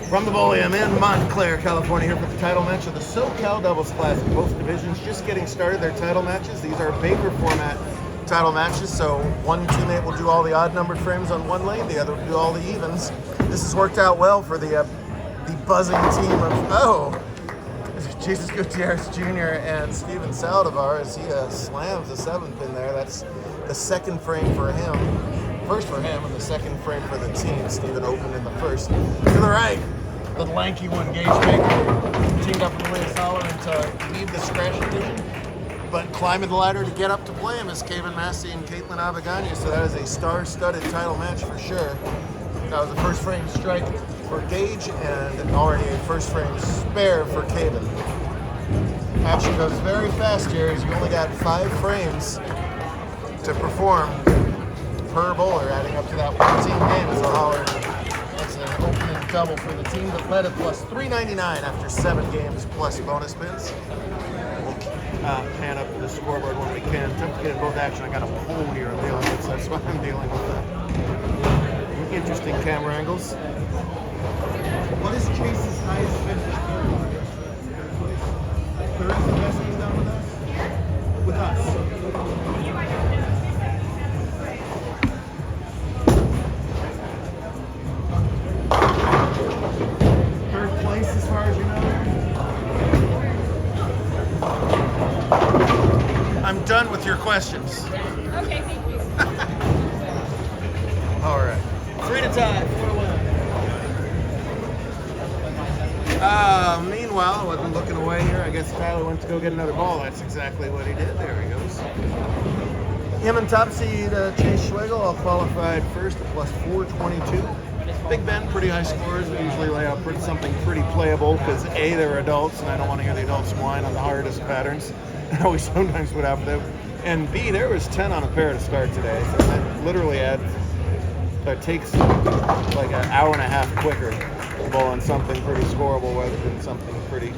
From the Bullion in Montclair, California, here for the title match of the So Cal Doubles Classic. Both divisions just getting started their title matches. These are Baker format title matches, so one teammate will do all the odd-numbered frames on one lane, the other will do all the evens. This has worked out well for the buzzing team of, Jesus Gutierrez Jr. and Steven Saldivar as he slams the 7-pin there. That's the second frame for him. First for him and the second frame for the team. Steven opened in the first. To the right, the lanky one, Gage Baker, teamed up with Elias Holler to lead the scratch division, but climbing the ladder to get up to play him is Kevin Massey and Caitlin Avagani, so that is a star-studded title match for sure. That was a first frame strike for Gage and already a first frame spare for Kevin. Action goes very fast here as you only got 5 frames to perform per bowler, adding up to that one team game. So Holler, that's an opening double for the team that led at plus 399 after 7 games plus bonus spins. We'll pan up to the scoreboard when we can. Attempt to get in both action. I got a pole here I'm dealing with, so that's why I'm dealing with that. Interesting camera angles. What is Chase's highest finish? Third is the best he's done with us? With us. Third place as far as you know? I'm done with your questions. Okay, thank you. All right. 3 to tie, 4 to 1. Meanwhile, I wasn't looking away here. I guess Tyler went to go get another ball. That's exactly what he did. There he goes. Him and top seed Chase Schwegel all qualified first at plus 422. Big Ben, pretty high scores. We usually lay out something pretty playable because A, they're adults, and I don't want to hear the adults whine on the hardest patterns. I always sometimes put out for them. And B, there was 10 on a pair to start today. So that literally takes like an hour and a half quicker to bowl on something pretty scoreable rather than something pretty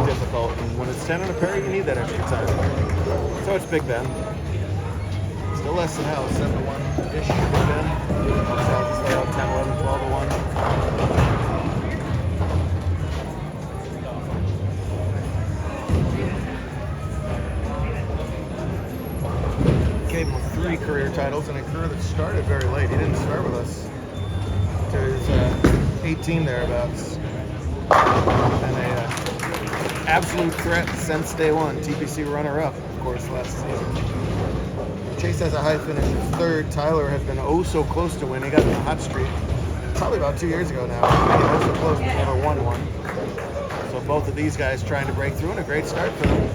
difficult. And when it's 10 on a pair, you need that extra time. So it's Big Ben. Still less than hell, 7 to 1 ish for Big Ben. South stay out 10, 11, 12 to 1. Came with 3 career titles and a career that started very late. He didn't start with us until he was 18 thereabouts. And a absolute threat since day one. TPC runner-up, of course, last season. Chase has a high finish of 3rd. Tyler has been oh so close to win. He got in a hot streak probably about 2 years ago now. Oh so close, but never won one. So both of these guys trying to break through and a great start for them.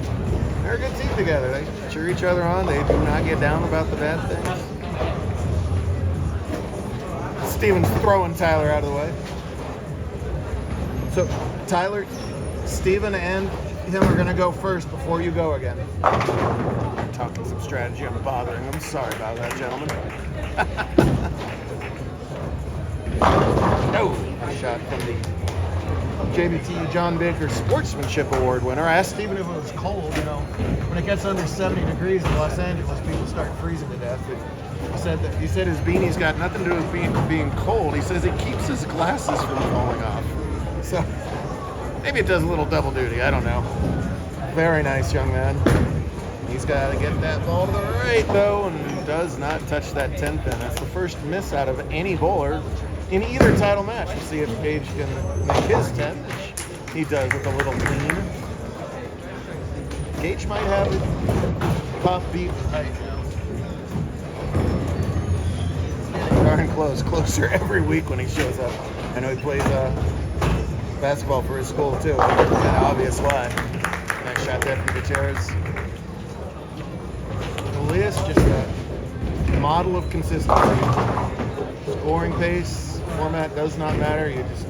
They're a good team together. They cheer each other on. They do not get down about the bad things. Steven's throwing Tyler out of the way. So Tyler, Steven, and him are going to go first before you go again. I'm talking some strategy. I'm bothering him. Sorry about that, gentlemen. No, a shot from the JBT John Baker Sportsmanship Award winner. I asked Steven if it was cold. You know, when it gets under 70 degrees in Los Angeles, people start freezing to death. But he said his beanie's got nothing to do with being cold. He says it keeps his glasses from falling off. So maybe it does a little double duty. I don't know. Very nice young man. He's got to get that ball to the right though, and does not touch that 10 pin. That's the first miss out of any bowler in either title match. We'll see if Gage can make his 10, which he does with a little lean. Gage might have it pop beat right now. Darn close, closer every week when he shows up. I know he plays basketball for his school too. Kind of obvious why. Nice shot there from Gutierrez. Elias, just a model of consistency. Scoring pace, format does not matter. You just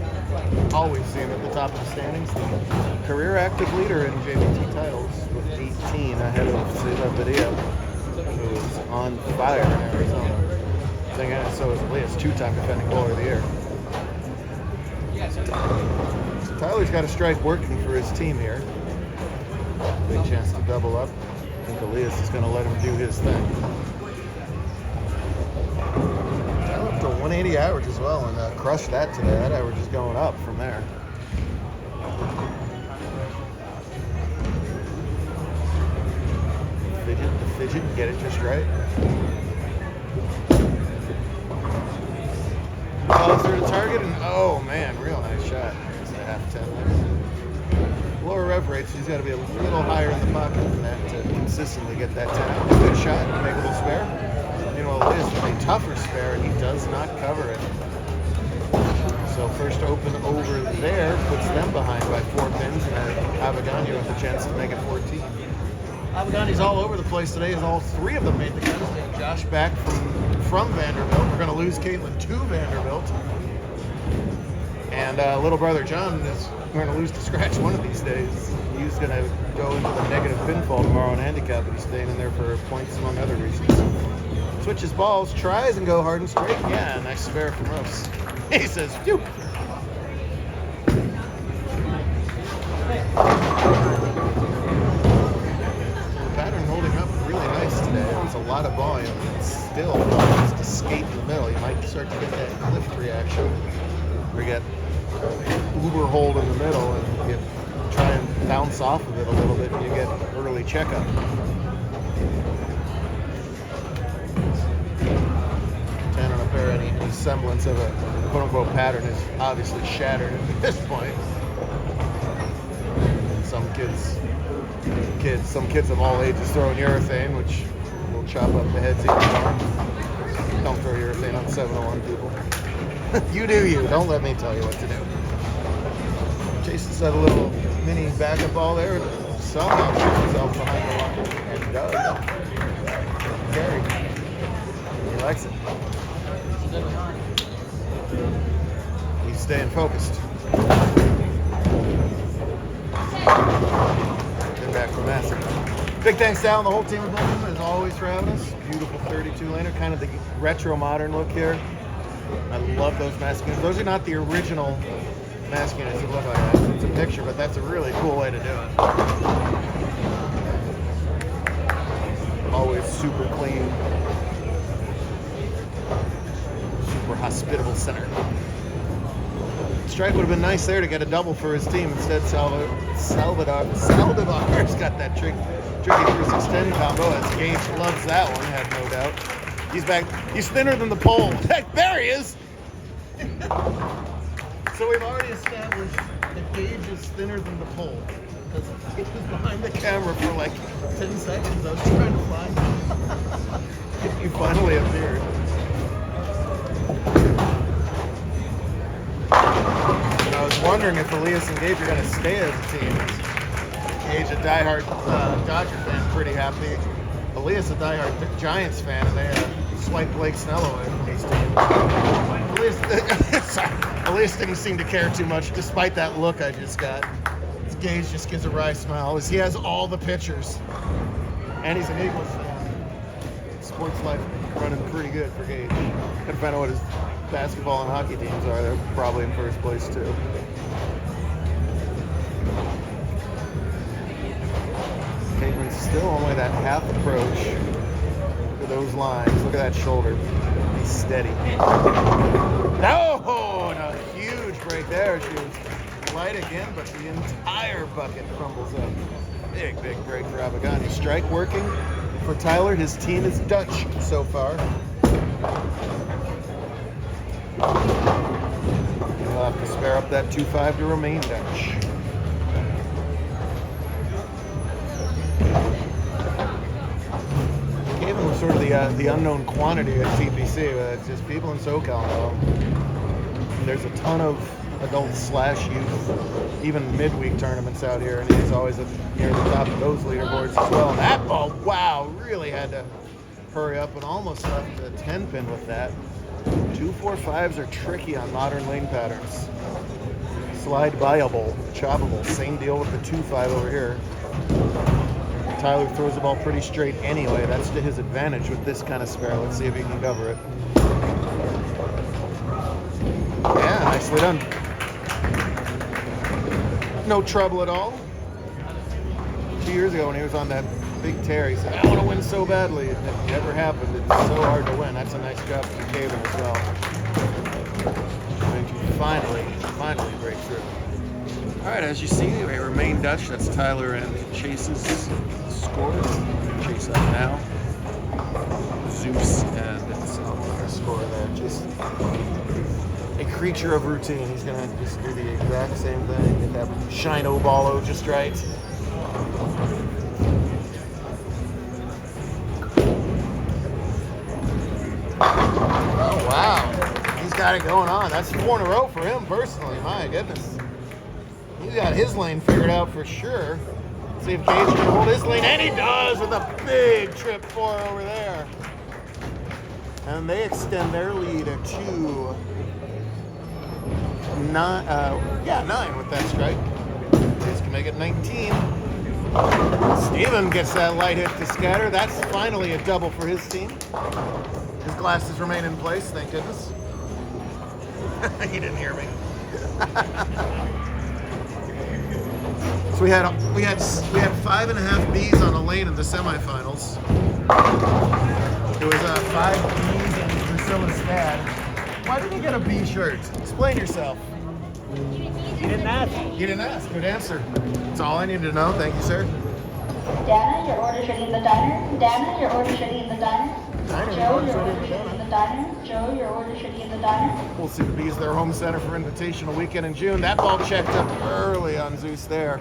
always see him at the top of the standings. The career active leader in JBT titles with 18 ahead of Seva Padilla, who is on fire in Arizona. So is Elias, 2-time defending bowler of the year. So Tyler's got a strike working for his team here. Big chance to double up. I think Elias is going to let him do his thing. Tyler up to 180 average as well, and crushed that today. That average is going up from there. Fidget, get it just right. Closer to target, and oh man, real nice shot. It's a half 10 there. Lower rev rates, he's got to be a little higher in the pocket than that to consistently get that 10 out. Good shot, make a little spare. You know, it is a tougher spare, and he does not cover it. So first open over there puts them behind by 4 pins, and Avagani with a chance to make it 14. Avagani's all over the place today, as all 3 of them made the cut. Josh back from Vanderbilt. We're going to lose Caitlin to Vanderbilt. And little brother John is going to lose to scratch one of these days. He's going to go into the negative pinfall tomorrow on handicap, but he's staying in there for points among other reasons. Switches balls, tries and go hard and straight. Yeah, nice spare from us. He says, phew. A lot of volume, and still just to skate in the middle. You might start to get that lift reaction where you get uber hold in the middle and you try and bounce off of it a little bit and you get early checkup. 10 on a pair, any semblance of a quote-unquote pattern is obviously shattered at this point. And some kids of all ages throwing urethane, which chop up the heads even more. Don't throw urethane on 701 people. You do you. Don't let me tell you what to do. Jason's got a little mini backup ball there. Somehow shoots himself behind the line. And does. Gary. He likes it. He's staying focused. Been back from Massive. Big thanks down the whole team of Belgium, as always, for having us. Beautiful 32-laner, kind of the retro modern look here. I love those mask units. Those are not the original mask units that look like that. It's a picture, but that's a really cool way to do it. Always super clean, super hospitable center. Strike would have been nice there to get a double for his team. Instead, Salvador's got that tricky 3-6-10 combo, as Gage loves that one, I have no doubt. He's back. He's thinner than the pole. There he is! So we've already established that Gage is thinner than the pole. Because he was behind the camera for like 10 seconds. I was trying to find him. He finally appeared. And I was wondering if Elias and Gage are going to stay as a team. Gage, a diehard Dodger fan, pretty happy. Elias, a diehard Giants fan, and they swiped Blake Snell away from his team. Elias didn't seem to care too much, despite that look I just got. Gage just gives a wry smile, as he has all the pitchers. And he's an Eagles fan. Sports life running pretty good for Gage. Gotta find out what his basketball and hockey teams are. They're probably in first place, too. Caitlin's still only that half approach. Look at those lines. Look at that shoulder. He's steady. No! And a huge break there. She was light again, but the entire bucket crumbles up. Big break for Avagani. Strike working for Tyler. His team is Dutch so far. He'll have to spare up that 2-5 to remain Dutch. Caitlin was sort of the unknown quantity at TPC. It's just people in SoCal know. And there's a ton of adults/youth, even midweek tournaments out here, and he's always near the top of those leaderboards as well. And that ball, wow, really had to hurry up and almost left a 10-pin with that. 2-4-5s are tricky on modern lane patterns. Slide-buyable, choppable, same deal with the 2-5 over here. Tyler throws the ball pretty straight anyway. That's to his advantage with this kind of spare. Let's see if he can cover it. Yeah, nicely done. No trouble at all. 2 years ago when he was on that big tear, he said, I want to win so badly. It never happened. It's so hard to win. That's a nice job from Caven as well. finally break through. All right, as you see, they remain Dutch. That's Tyler and Chase's score. Chase up now. Zeus and it's our score there. Just a creature of routine. He's gonna just do the exact same thing. Get that shino ballo just right. Oh wow, he's got it going on. That's 4 in a row for him personally. My goodness, he's got his lane figured out for sure. See if Gage can hold his lane, and he does with a big trip 4 over there. And they extend their lead to 9 with that strike. Gage can make it 19. Steven gets that light hit to scatter. That's finally a double for his team. His glasses remain in place, thank goodness. He didn't hear me. So we had 5.5 Bs on a lane in the semifinals. It was 5 Bs and Priscilla's dad. Why did you get a B shirt? Explain yourself. You didn't ask. You didn't ask. Good answer. That's all I needed to know. Thank you, sir. Dana, your order's ready in the diner. Dana, your order's ready in the diner. Joe, your order's ready in the diner. Joe, your order's ready in the diner. We'll see the Bees, their home center for Invitational Weekend in June. That ball checked up early on Zeus there.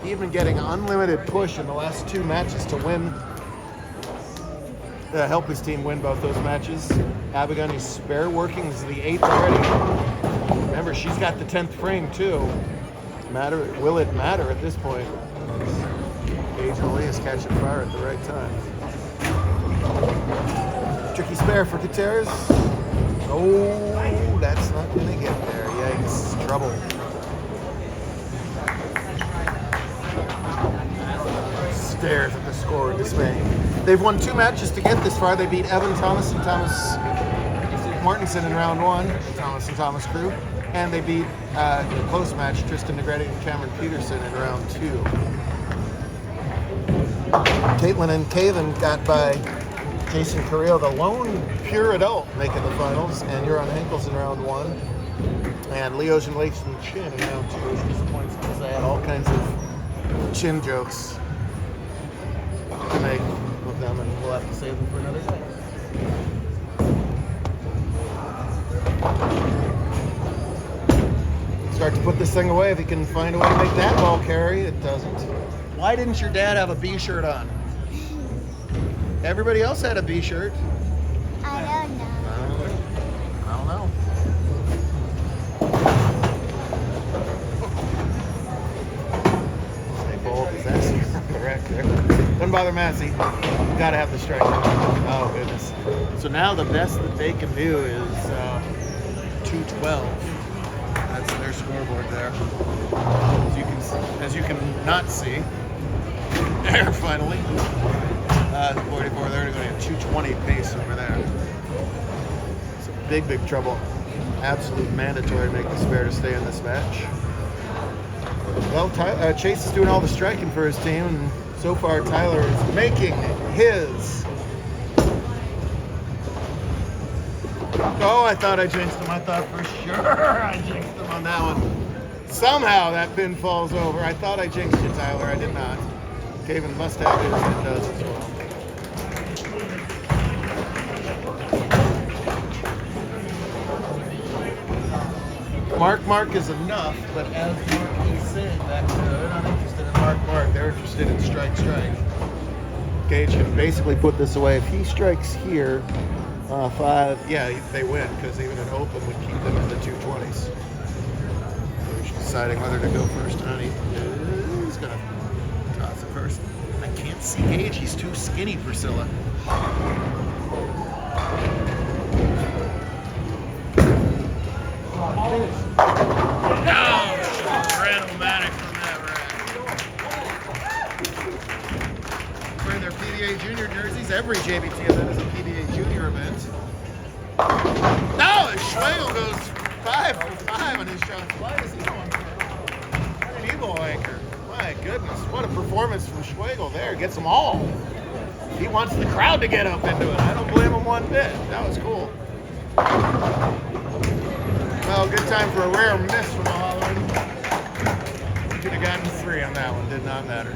Even getting unlimited push in the last 2 matches to win, help his team win both those matches. Abigail is spare working. This is the 8th already. Remember, she's got the 10th frame too. Will it matter at this point? Gage and Lee is catching fire at the right time. Tricky spare for Gutierrez. Oh, that's not going to get there. Yikes. Trouble. Stares at the score in dismay. They've won 2 matches to get this far. They beat Evan Thomas and Thomas Martinson in round 1, Thomas and Thomas crew. And they beat, in a close match, Tristan Negretti and Cameron Peterson in round 2. Caitlin and Caven got by Jason Carrillo, the lone pure adult, making the finals, and Euron Henkels in round 1. And Leos and Lakes and Chin in round 2, which disappoints because they had all kinds of chin jokes to make with them, and we'll have to save them for another day. Start to put this thing away if he can find a way to make that ball carry. It doesn't. Why didn't your dad have a B shirt on? Everybody else had a B shirt. I don't know. I don't know. Stay bold, disaster. Correct there. Doesn't bother Massey. Gotta have the strike. Oh, goodness. So now the best that they can do is 212. That's their scoreboard there. As you can not see. There, finally. 44, they're going to go to 220 pace over there. It's a big, big trouble. Absolute mandatory to make this fair to stay in this match. Well, Chase is doing all the striking for his team, and so far Tyler is making his. Oh, I thought I jinxed him. I thought for sure I jinxed him on that one. Somehow that pin falls over. I thought I jinxed you, Tyler. I did not. Caven must have his, and it does as well. Mark is enough, but as Mark is saying that they're not interested in Mark, they're interested in strike. Gage can basically put this away. If he strikes here, 5, yeah, they win, because even an open would keep them in the 220s. So he's deciding whether to go first or not. He's going to toss it first. I can't see Gage. He's too skinny, Priscilla. No! Ranomatic from that rack. Wearing their PBA Junior jerseys. Every JBT event is a PBA Junior event. No! Schwegel goes 5 for 5 on his shots. Why is he going for an Evo anchor? My goodness, what a performance from Schwegel there. Gets them all. He wants the crowd to get up into it. I don't blame him one bit. That was cool. Well, good time for a rare miss from Holland. Could have gotten 3 on that one, did not matter.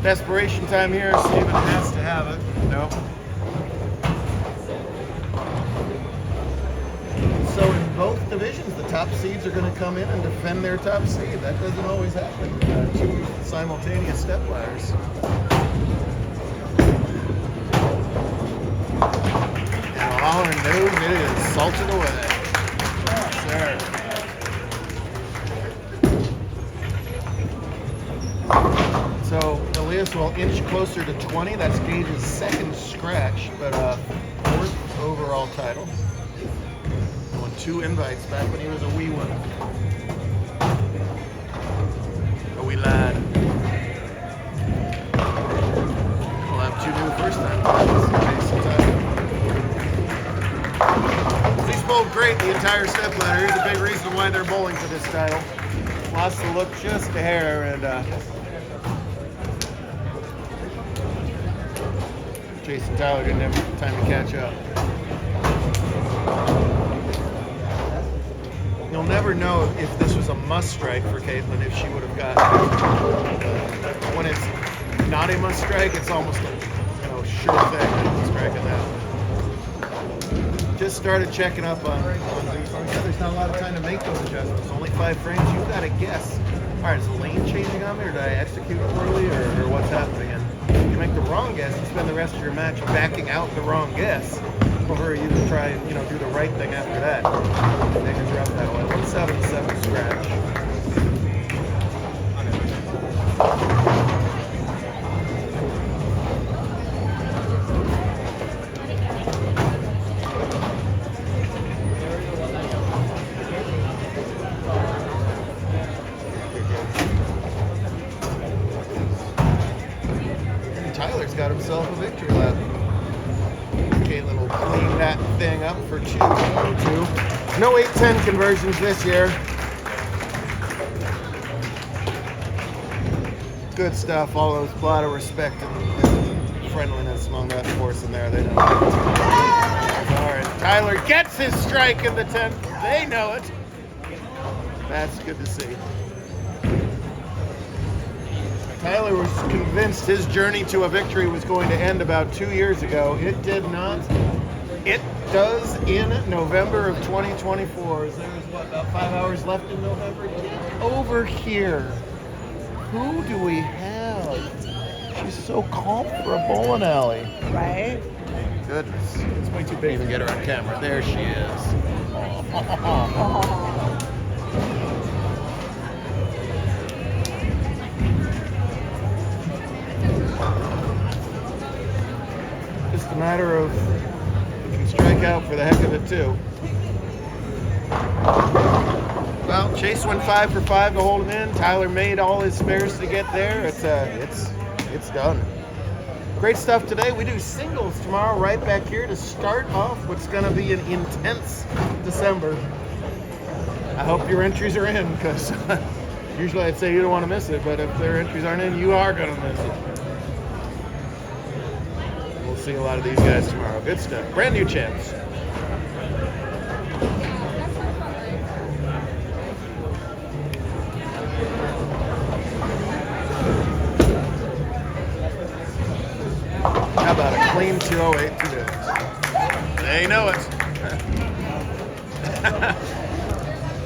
Desperation time here, Steven has to have it. Nope. So in both divisions, the top seeds are going to come in and defend their top seed. That doesn't always happen. 2 simultaneous step ladders. And Holland knows it is salted away. Yes, sir. So Elias will inch closer to 20. That's Gage's 2nd scratch, but 4th overall title. He won 2 invites back when he was a wee one. A wee lad. We'll have 2 new first time titles. He's bowled great the entire step ladder. Here's a big reason why they're bowling for this title. Lost the look just a hair, and Jason Tyler didn't have time to catch up. You'll never know if this was a must strike for Caitlin, if she would have gotten it. When it's not a must strike, it's almost a sure thing that striking that. Just started checking up on these. There's not a lot of time to make those adjustments. Only 5 frames. You've got to guess. All right, is the lane changing on me, or did I execute poorly, or what's happening? And if you make the wrong guess, you spend the rest of your match backing out the wrong guess before you to try and do the right thing after that. Make a drop that way. 177 scratch. Tyler's got himself a victory lap. Caitlin will clean that thing up for 2. No 8-10 conversions this year. Good stuff. All those, a lot of respect and friendliness among that force in there. They know it. All right, Tyler gets his strike in the 10th. They know it. That's good to see. Tyler was convinced his journey to a victory was going to end about 2 years ago. It did not. It does in November of 2024. There's about 5 hours left in November. Get over here. Who do we have? She's so calm for a bowling alley. Right? Goodness. It's way too big to even get her on camera. There she is. Just a matter of you can strike out for the heck of it too. Well, Chase went 5 for 5 to hold him in. Tyler made all his spares to get there. It's done. Great stuff today. We do singles tomorrow right back here to start off what's going to be an intense December. I hope your entries are in, because usually I'd say you don't want to miss it, but if their entries aren't in, you are going to miss it. We'll see a lot of these guys tomorrow. Good stuff. Brand new champs. How about a clean 208 today? They know it.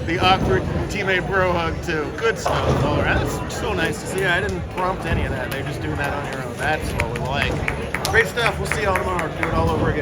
The awkward teammate bro hug too. Good stuff. All right, that's so nice to see. I didn't prompt any of that. They're just doing that on your own. That's what we like. Great stuff. We'll see y'all tomorrow. Do it all over again.